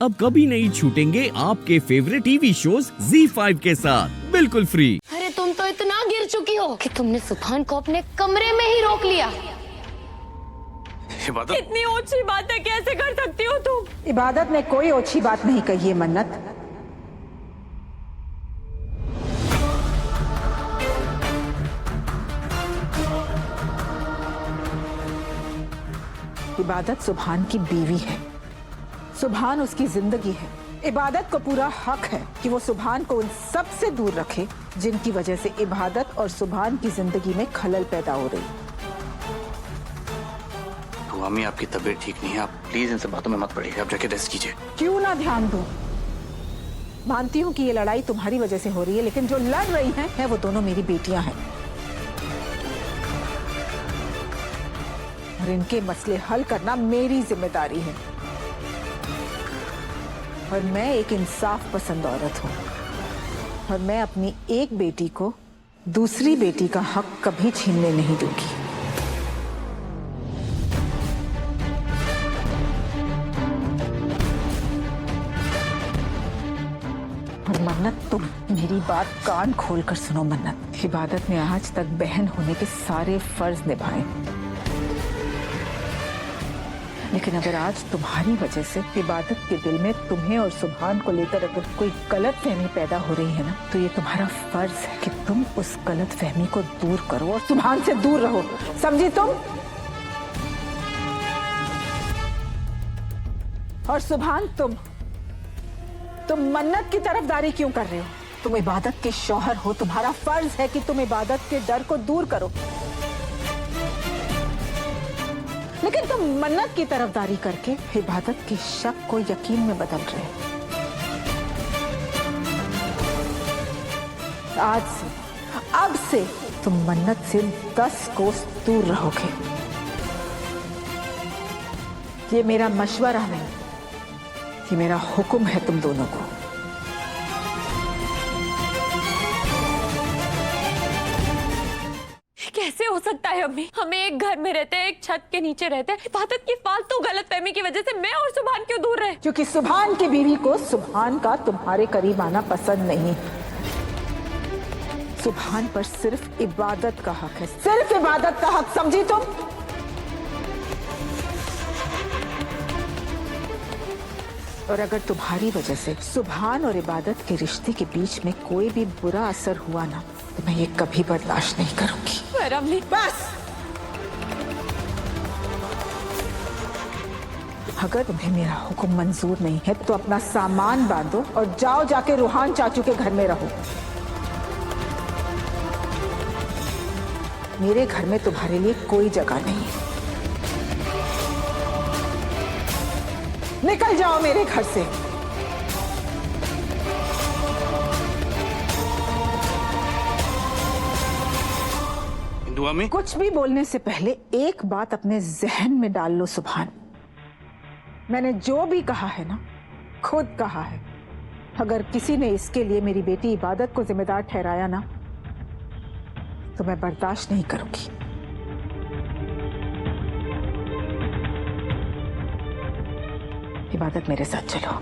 अब कभी नहीं छूटेंगे आपके फेवरेट टीवी शोज ZEE5 के साथ बिल्कुल फ्री। अरे तुम तो इतना गिर चुकी हो कि तुमने सुभान को अपने कमरे में ही रोक लिया। इबादत, इतनी ऊंची बातें कैसे कर सकती हो तुम? इबादत ने कोई ओछी बात नहीं कही है मन्नत। इबादत सुभान की बीवी है, सुभान उसकी जिंदगी है। इबादत को पूरा हक है कि वो सुभान को उन सब से दूर रखे जिनकी वजह से इबादत और सुभान की जिंदगी में खलल पैदा हो रही। तो अम्मी, आपकी तबीयत ठीक नहीं है, आप प्लीज इन सब बातों में मत पड़िए, आप जाके रेस्ट कीजिए। क्यों ना ध्यान दूं? मानती हूँ कि ये लड़ाई तुम्हारी वजह से हो रही है, लेकिन जो लड़ रही हैं वो दोनों मेरी बेटियां हैं और इनके मसले हल करना मेरी जिम्मेदारी है। और मैं एक इंसाफ पसंद औरत हूँ और मैं अपनी एक बेटी को दूसरी बेटी का हक कभी छीनने नहीं दूंगी। और मन्नत, तुम मेरी बात कान खोलकर सुनो मन्नत। इबादत ने आज तक बहन होने के सारे फर्ज निभाए, लेकिन अगर आज तुम्हारी वजह से इबादत के दिल में तुम्हें और सुभान को लेकर अगर कोई गलतफहमी पैदा हो रही है ना, तो ये तुम्हारा फर्ज है कि तुम उस गलतफहमी को दूर करो और सुभान से दूर रहो, समझी तुम? और सुभान, तुम मन्नत की तरफदारी क्यों कर रहे हो? तुम इबादत के शौहर हो, तुम्हारा फर्ज है कि तुम इबादत के डर को दूर करो, लेकिन तुम मन्नत की तरफदारी करके इबादत के शक को यकीन में बदल रहे हो। आज से, अब से तुम मन्नत से 10 कोस दूर रहोगे। ये मेरा मशवरा नहीं, ये मेरा हुक्म है तुम दोनों को। कैसे हो सकता है अम्मी? हमें एक घर में रहते हैं, एक छत के नीचे रहते हैं। इबादत की फालतू गलतफहमी की वजह से मैं और सुभान क्यों दूर रहे? क्योंकि सुभान की बीवी को सुभान का तुम्हारे करीब आना पसंद नहीं। सुभान पर सिर्फ इबादत का हक है, सिर्फ इबादत का हक, समझी तुम? और अगर तुम्हारी वजह से सुभान और इबादत के रिश्ते के बीच में कोई भी बुरा असर हुआ ना, तो मैं ये कभी बर्दाश्त नहीं करूंगी। अम्मी, बस, अगर तुम्हें मेरा हुक्म मंजूर नहीं है तो अपना सामान बांधो और जाओ, जाके रूहान चाचू के घर में रहो। मेरे घर में तुम्हारे लिए कोई जगह नहीं है। निकल जाओ मेरे घर से। अम्मी, कुछ भी बोलने से पहले एक बात अपने जहन में डाल लो सुभान। मैंने जो भी कहा है ना, खुद कहा है। अगर किसी ने इसके लिए मेरी बेटी इबादत को जिम्मेदार ठहराया ना, तो मैं बर्दाश्त नहीं करूंगी। इबादत, मेरे साथ चलो।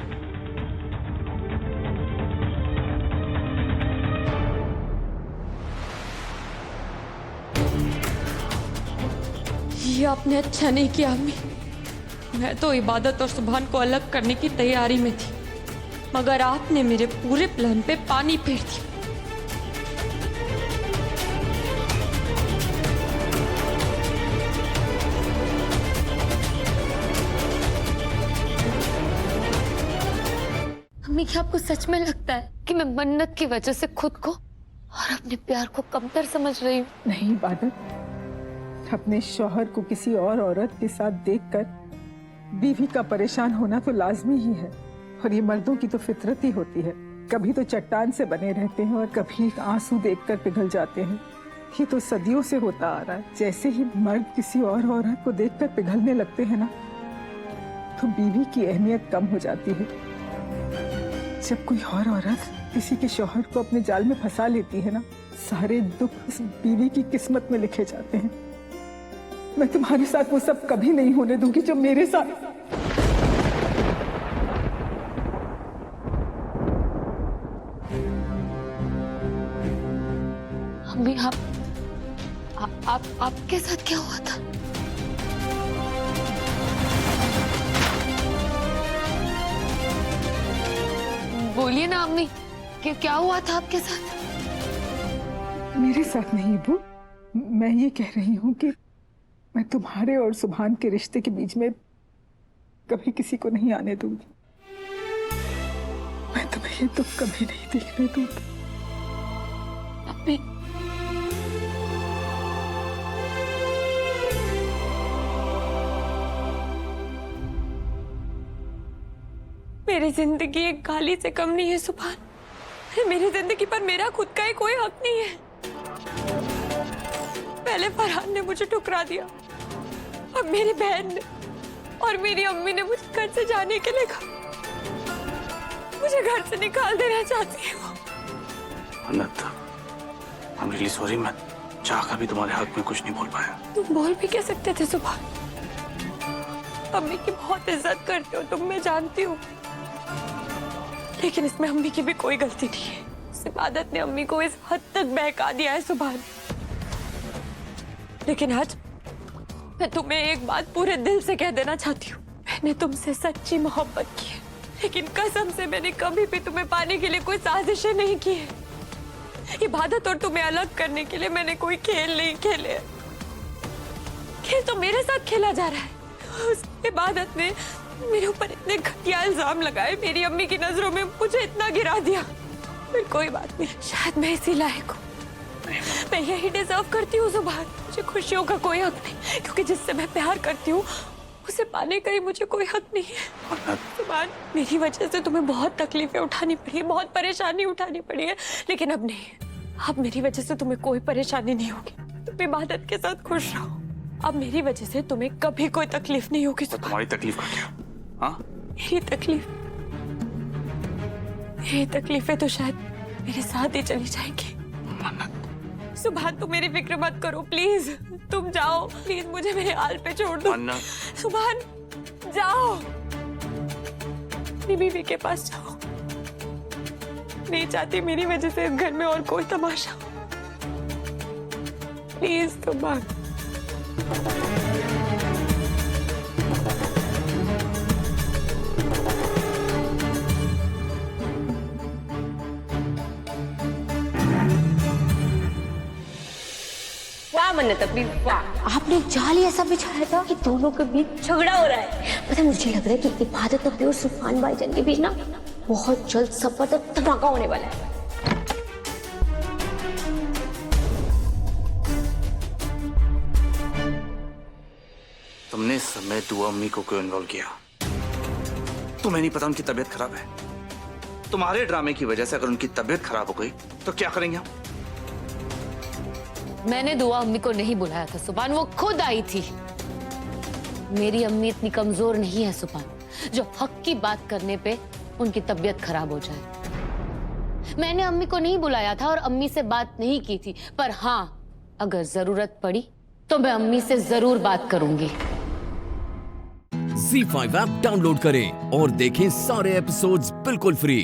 ये आपने अच्छा नहीं किया अम्मी। मैं तो इबादत और सुभान को अलग करने की तैयारी में थी, मगर आपने मेरे पूरे प्लान पे पानी फेर दिया। अम्मी, क्या आपको सच में लगता है कि मैं मन्नत की वजह से खुद को और अपने प्यार को कमतर समझ रही हूँ? नहीं इबादत, अपने शौहर को किसी और औरत के साथ देखकर बीवी का परेशान होना तो लाजमी ही है, और ये मर्दों की तो फितरत ही होती है। कभी तो चट्टान से बने रहते हैं और कभी आंसू देखकर पिघल जाते हैं। ये तो सदियों से होता आ रहा है। जैसे ही मर्द किसी और औरत को देखकर पिघलने लगते हैं ना, तो बीवी की अहमियत कम हो जाती है। जब कोई और औरत किसी के शौहर को अपने जाल में फंसा लेती है ना, सारे दुख उस बीवी की किस्मत में लिखे जाते हैं। मैं तुम्हारे साथ वो सब कभी नहीं होने दूंगी जो मेरे साथ। आपके साथ क्या हुआ था? बोलिए ना अम्मी, क्या हुआ था आपके साथ? मेरे साथ नहीं अबू, मैं ये कह रही हूँ कि मैं तुम्हारे और सुभान के रिश्ते के बीच में कभी किसी को नहीं आने दूंगी। मैं तुम्हें ये तो कभी नहीं देखने दूंगी। अम्मी, मेरी जिंदगी एक गाली से कम नहीं है सुभान। मेरी जिंदगी पर मेरा खुद का ही कोई हक नहीं है। पहले फरहान ने मुझे ठुकरा दिया, अब मेरी बहन ने और मेरी अम्मी ने मुझे घर से जाने के लिए कहा। मुझे घर से निकाल देना चाहती है वो। अन्नत, I'm really sorry, मैं चाहकर भी तुम्हारे हक में कुछ नहीं बोल पाया। तुम बोल भी क्या सकते थे सुभान? अम्मी की बहुत इज्जत करते हो तुम, मैं जानती हूँ, लेकिन इसमें अम्मी की भी कोई गलती नहीं है। इबादत ने अम्मी को इस हद तक बहका दिया है सुभान। लेकिन आज मैं तुम्हें एक बात पूरे दिल से कह देना चाहती हूँ। मैंने तुमसे सच्ची मोहब्बत की है, लेकिन कसम से मैंने कभी भी तुम्हें पाने के लिए कोई साजिशें नहीं की है। इबादत और तुम्हें अलग करने के लिए मैंने कोई खेल नहीं खेले। खेल तो मेरे साथ खेला जा रहा है। उस इबादत ने मेरे ऊपर इतने घटिया इल्जाम लगाए, मेरी अम्मी की नजरों में मुझे इतना गिरा दिया। फिर कोई बात नहीं, शायद मैं इसी लायक हूँ, मैं यही डिजर्व करती हूँ सुभान। मुझे खुशियों का कोई हक नहीं, क्योंकि जिससे मैं प्यार करती हूँ उसे पाने का ही मुझे कोई हक नहीं है। सुभान, मेरी वजह से तुम्हें बहुत तकलीफें उठानी पड़ी है, बहुत परेशानी उठानी पड़ी है, लेकिन अब नहीं। अब मेरी वजह से तुम्हें कोई परेशानी नहीं होगी। तुम इबादत के साथ खुश रहो। अब मेरी वजह से तुम्हें कभी कोई तकलीफ नहीं होगी। तो तुम्हारी तकलीफ का क्या? हाँ? मेरी तकलीफें तो शायद मेरे साथ ही चली जाएंगी। सुभान, तुम मेरी फिक्र मत करो प्लीज। तुम जाओ प्लीज, मुझे मेरे हाल पे छोड़ दो। सुभान, जाओ, अपनी बीवी के पास जाओ। नहीं चाहती मेरी वजह से इस घर में और कोई तमाशा हो। प्लीज सुभान। मन्नत अपनी वाह, आपने जाल ऐसा बिछाया था कि दोनों के बीच झगड़ा हो रहा है। पता है, मुझे लग रहा है कि इबादत अभी और सुभान भाईजान के बीच ना बहुत जल्द जबरदस्त धमाका होने वाला है। तुमने इस समय दुआ अम्मी को क्यों इन्वॉल्व किया? तुम्हें नहीं पता उनकी तबीयत खराब है? तुम्हारे ड्रामे की वजह से अगर उनकी तबीयत खराब हो गई तो क्या करेंगे हम? मैंने दुआ अम्मी को नहीं बुलाया था सुभान, वो खुद आई थी। मेरी अम्मी इतनी कमजोर नहीं है सुभान, जो हक की बात करने पे उनकी तबीयत खराब हो जाए। मैंने अम्मी को नहीं बुलाया था और अम्मी से बात नहीं की थी, पर हाँ, अगर जरूरत पड़ी तो मैं अम्मी से जरूर बात करूंगी। ZEE5 ऐप डाउनलोड करें और देखें सारे एपिसोड्स बिल्कुल फ्री।